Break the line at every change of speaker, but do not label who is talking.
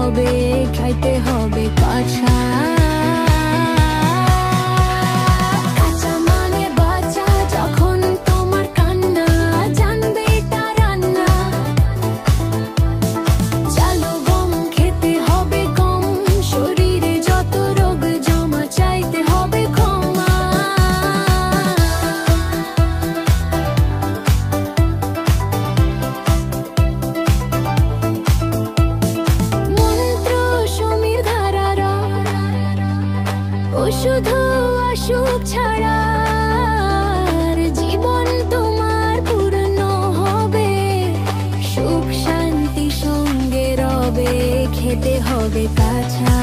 হবে, খাইতে হবে কাঁচা। কাঁচা মানে বাঁচা, যখন তোমার কান্না জানবে এটা রান্না। চালো গম খেতে হবে কম, শরীরে যত রোগ জমা চাইতে হবে ক্ষমা। মন্ত্র সমীর ধারারা ওষুধ অসুখ ছাড়া জীবন তোমার পূর্ণ হবে, সুখ শান্তি সঙ্গে রবে, খেতে হবে কাঁচা।